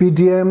PTM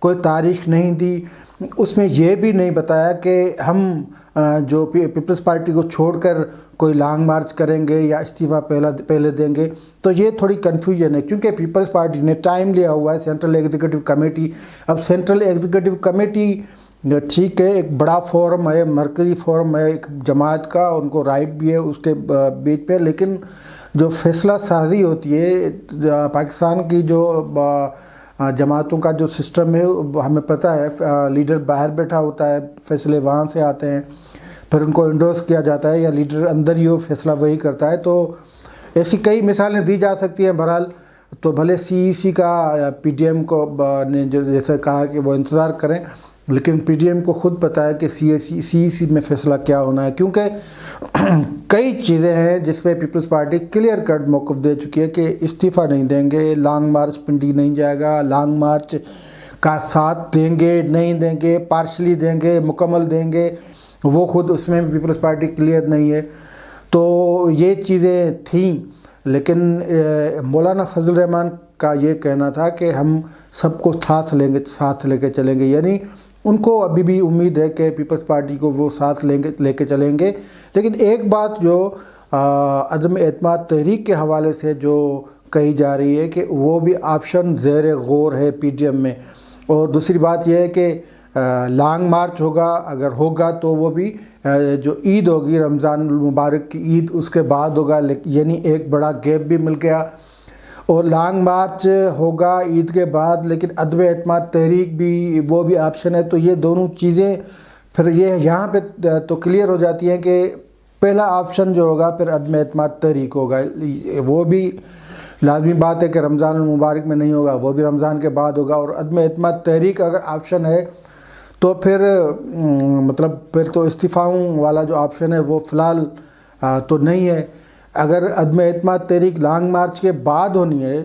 کوئی تاریخ نہیں دی، اس میں یہ بھی نہیں بتایا کہ ہم جو پیپلز پارٹی کو چھوڑ کر کوئی لانگ مارچ کریں گے یا استعفیٰ پہلے دیں گے. تو یہ تھوڑی کنفیوژن ہے کیونکہ پیپلز پارٹی نے ٹائم لیا ہوا ہے. سینٹرل ایگزیکٹو کمیٹی، اب سینٹرل ایگزیکٹو کمیٹی ٹھیک ہے ایک بڑا فورم ہے، مرکزی فورم ہے ایک جماعت کا، ان کو رائٹ بھی ہے اس کے بیچ پہ، لیکن جو فیصلہ سازی ہوتی ہے پاکستان کی جو جماعتوں کا جو سسٹم ہے ہمیں پتہ ہے، لیڈر باہر بیٹھا ہوتا ہے، فیصلے وہاں سے آتے ہیں، پھر ان کو انڈورس کیا جاتا ہے یا لیڈر اندر ہی وہ فیصلہ وہی کرتا ہے. تو ایسی کئی مثالیں دی جا سکتی ہیں. بہرحال تو بھلے سی کا پی ڈی ایم کو نے جیسے کہا کہ وہ انتظار کریں، لیکن پی ڈی ایم کو خود پتہ ہے کہ سی میں فیصلہ کیا ہونا ہے، کیونکہ کئی چیزیں ہیں جس پہ پیپلز پارٹی کلیئر کٹ موقف دے چکی ہے کہ استعفیٰ نہیں دیں گے، لانگ مارچ پنڈی نہیں جائے گا، لانگ مارچ کا ساتھ دیں گے نہیں دیں گے، پارشلی دیں گے مکمل دیں گے، وہ خود اس میں پیپلز پارٹی کلیئر نہیں ہے. تو یہ چیزیں تھیں، لیکن مولانا فضل الرحمان کا یہ کہنا تھا کہ ہم سب کو ساتھ لیں گے، ساتھ لے کے چلیں گے، یعنی ان کو ابھی بھی امید ہے کہ پیپلز پارٹی کو وہ ساتھ لے کے چلیں گے. لیکن ایک بات جو عدم اعتماد تحریک کے حوالے سے جو کہی جا رہی ہے کہ وہ بھی آپشن زیر غور ہے پی ڈی ایم میں. اور دوسری بات یہ ہے کہ لانگ مارچ ہوگا، اگر ہوگا تو وہ بھی جو عید ہوگی رمضان المبارک کی عید اس کے بعد ہوگا، یعنی ایک بڑا گیپ بھی مل گیا. اور لانگ مارچ ہوگا عید کے بعد، لیکن عدم اعتماد تحریک بھی وہ بھی آپشن ہے. تو یہ دونوں چیزیں پھر یہ یہاں پہ تو کلیئر ہو جاتی ہیں کہ پہلا آپشن جو ہوگا پھر عدم اعتماد تحریک ہوگا. وہ بھی لازمی بات ہے کہ رمضان المبارک میں نہیں ہوگا، وہ بھی رمضان کے بعد ہوگا. اور عدم اعتماد تحریک اگر آپشن ہے تو پھر مطلب پھر تو استعفاؤں والا جو آپشن ہے وہ فی الحال تو نہیں ہے. اگر عدم اعتماد تحریک لانگ مارچ کے بعد ہونی ہے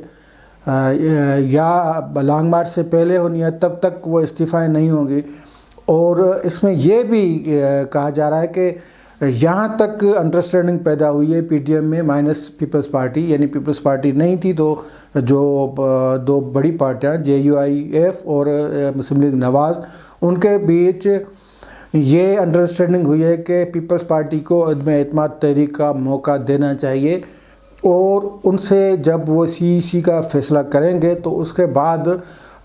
یا لانگ مارچ سے پہلے ہونی ہے تب تک وہ استعفائیں نہیں ہوں گی. اور اس میں یہ بھی کہا جا رہا ہے کہ یہاں تک انڈرسٹینڈنگ پیدا ہوئی ہے پی ڈی ایم میں مائنس پیپلز پارٹی، یعنی پیپلز پارٹی نہیں تھی تو جو دو بڑی پارٹیاں جے یو آئی ایف اور مسلم لیگ نواز، ان کے بیچ یہ انڈرسٹینڈنگ ہوئی ہے کہ پیپلز پارٹی کو عدم اعتماد تحریک کا موقع دینا چاہیے. اور ان سے جب وہ سی کا فیصلہ کریں گے تو اس کے بعد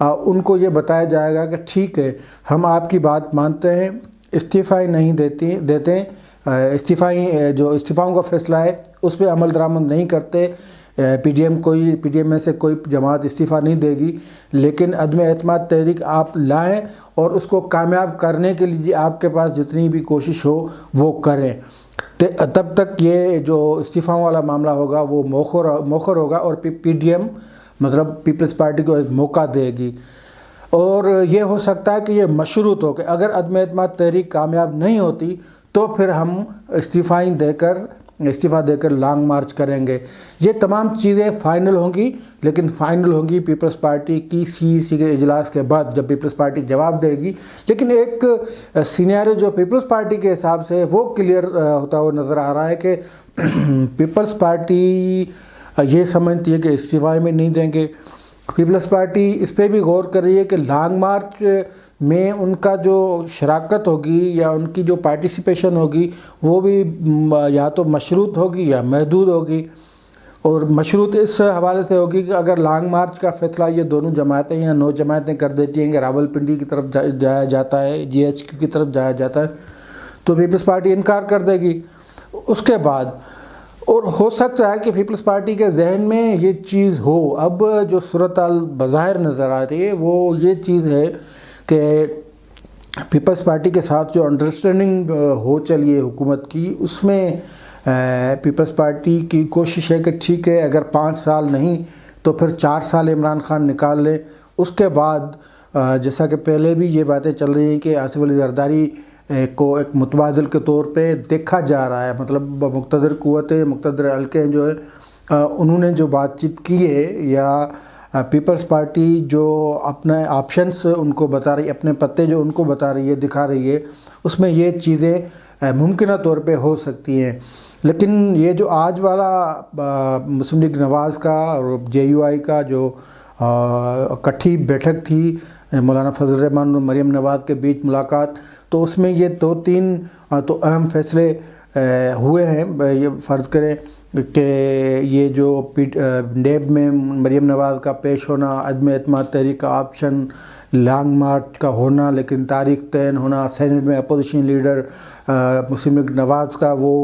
ان کو یہ بتایا جائے گا کہ ٹھیک ہے ہم آپ کی بات مانتے ہیں، استعفائی نہیں دیتے، استعفاؤں کا فیصلہ ہے اس پہ عمل درآمد نہیں کرتے. پی ڈی ایم میں سے کوئی جماعت استعفیٰ نہیں دے گی، لیکن عدم اعتماد تحریک آپ لائیں اور اس کو کامیاب کرنے کے لیے آپ کے پاس جتنی بھی کوشش ہو وہ کریں. تب تک یہ جو استعفاؤں والا معاملہ ہوگا وہ مؤخر ہوگا اور پی ڈی ایم مطلب پیپلز پارٹی کو ایک موقع دے گی. اور یہ ہو سکتا ہے کہ یہ مشروط ہو کہ اگر عدم اعتماد تحریک کامیاب نہیں ہوتی تو پھر ہم استعفیٰ دے کر لانگ مارچ کریں گے. یہ تمام چیزیں فائنل ہوں گی، لیکن فائنل ہوں گی پیپلز پارٹی کی سی کے اجلاس کے بعد جب پیپلز پارٹی جواب دے گی. لیکن ایک سینیریو جو پیپلز پارٹی کے حساب سے وہ کلیئر ہوتا ہوا نظر آ رہا ہے کہ پیپلز پارٹی یہ سمجھتی ہے کہ استعفاء میں نہیں دیں گے. پیپلز پارٹی اس پہ بھی غور کر رہی ہے کہ لانگ مارچ میں ان کا جو شراکت ہوگی یا ان کی جو پارٹیسپیشن ہوگی وہ بھی یا تو مشروط ہوگی یا محدود ہوگی. اور مشروط اس حوالے سے ہوگی کہ اگر لانگ مارچ کا فیصلہ یہ دونوں جماعتیں یا 9 جماعتیں کر دیتی ہیں کہ راول پنڈی کی طرف جایا جاتا ہے، جی ایچ کیو کی طرف جایا جاتا ہے، تو پیپلز پارٹی انکار کر دے گی. اس کے بعد اور ہو سکتا ہے کہ پیپلز پارٹی کے ذہن میں یہ چیز ہو. اب جو صورتحال بظاہر نظر آ رہی ہے وہ یہ چیز ہے کہ پیپلز پارٹی کے ساتھ جو انڈرسٹینڈنگ ہو چلی ہے حکومت کی، اس میں پیپلز پارٹی کی کوشش ہے کہ ٹھیک ہے اگر 5 سال نہیں تو پھر 4 سال عمران خان نکال لیں. اس کے بعد جیسا کہ پہلے بھی یہ باتیں چل رہی ہیں کہ آصف علی زرداری کو ایک متبادل کے طور پہ دیکھا جا رہا ہے، مطلب مقتدر قوتیں، مقتدر حلقے جو ہے انہوں نے جو بات چیت کی ہے یا پیپلز پارٹی جو اپنے آپشنس ان کو بتا رہی ہے، اپنے پتے جو ان کو بتا رہی ہے، دکھا رہی ہے، اس میں یہ چیزیں ممکنہ طور پہ ہو سکتی ہیں. لیکن یہ جو آج والا مسلم لیگ نواز کا اور جے یو آئی کا جو اکٹھی بیٹھک تھی مولانا فضل الرحمان اور مریم نواز کے بیچ ملاقات، تو اس میں یہ 2-3 تو اہم فیصلے ہوئے ہیں۔ یہ فرض کریں کہ یہ جو نیب میں مریم نواز کا پیش ہونا، عدم اعتماد تحریک کا آپشن، لانگ مارچ کا ہونا لیکن تاریخ تعین ہونا، سینٹ میں اپوزیشن لیڈر مسلم لیگ نواز کا وہ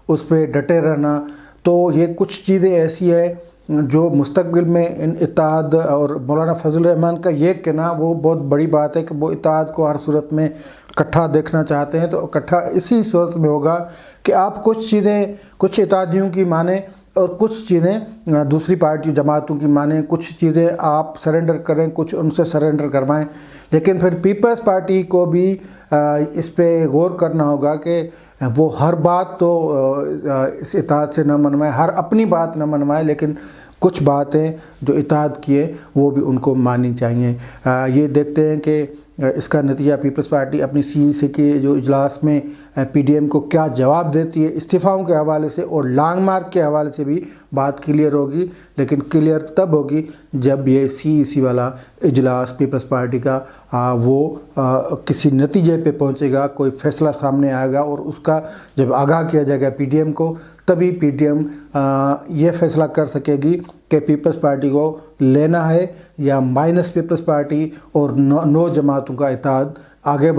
اس پہ ڈٹے رہنا، تو یہ کچھ چیزیں ایسی ہیں جو مستقبل میں ان اتحاد، اور مولانا فضل الرحمان کا یہ کہنا وہ بہت بڑی بات ہے کہ وہ اتحاد کو ہر صورت میں اکٹھا دیکھنا چاہتے ہیں، تو اکٹھا اسی صورت میں ہوگا کہ آپ کچھ چیزیں کچھ اتحادیوں کی مانیں اور کچھ چیزیں دوسری پارٹی جماعتوں کی مانیں، کچھ چیزیں آپ سرنڈر کریں، کچھ ان سے سرنڈر کروائیں، لیکن پھر پیپلز پارٹی کو بھی اس پہ غور کرنا ہوگا کہ وہ ہر بات تو اس اتحاد سے نہ منوائے، ہر اپنی بات نہ منوائے، لیکن کچھ باتیں جو اتحاد کی ہے وہ بھی ان کو ماننی چاہیے۔ یہ دیکھتے ہیں کہ اس کا نتیجہ پیپلز پارٹی اپنی CEC کے جو اجلاس میں PDM کو کیا جواب دیتی ہے استعفاؤں کے حوالے سے، اور لانگ مارچ کے حوالے سے بھی بات کلیئر ہوگی، لیکن کلیئر تب ہوگی جب یہ CEC والا اجلاس پیپلز پارٹی کا وہ کسی نتیجے پہ پہنچے گا، کوئی فیصلہ سامنے آئے گا، اور اس کا جب آگاہ کیا جائے گا PDM کو، تبھی PDM یہ فیصلہ کر سکے گی کہ پیپلز پارٹی کو لینا ہے یا مائنس پیپلز پارٹی اور 9 جماعتوں کا اتحاد آگے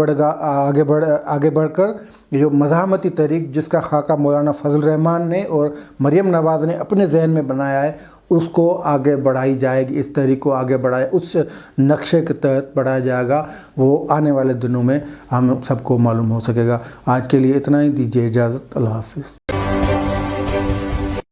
بڑھ کر جو مزاحمتی تحریک جس کا خاکہ مولانا فضل الرحمان نے اور مریم نواز نے اپنے ذہن میں بنایا ہے، اس کو آگے بڑھائی جائے گی، اس تحریک کو آگے بڑھائے، اس نقشے کے تحت بڑھایا جائے گا، وہ آنے والے دنوں میں ہم سب کو معلوم ہو سکے گا۔ آج کے لیے اتنا ہی، دیجیے اجازت، اللہ حافظ۔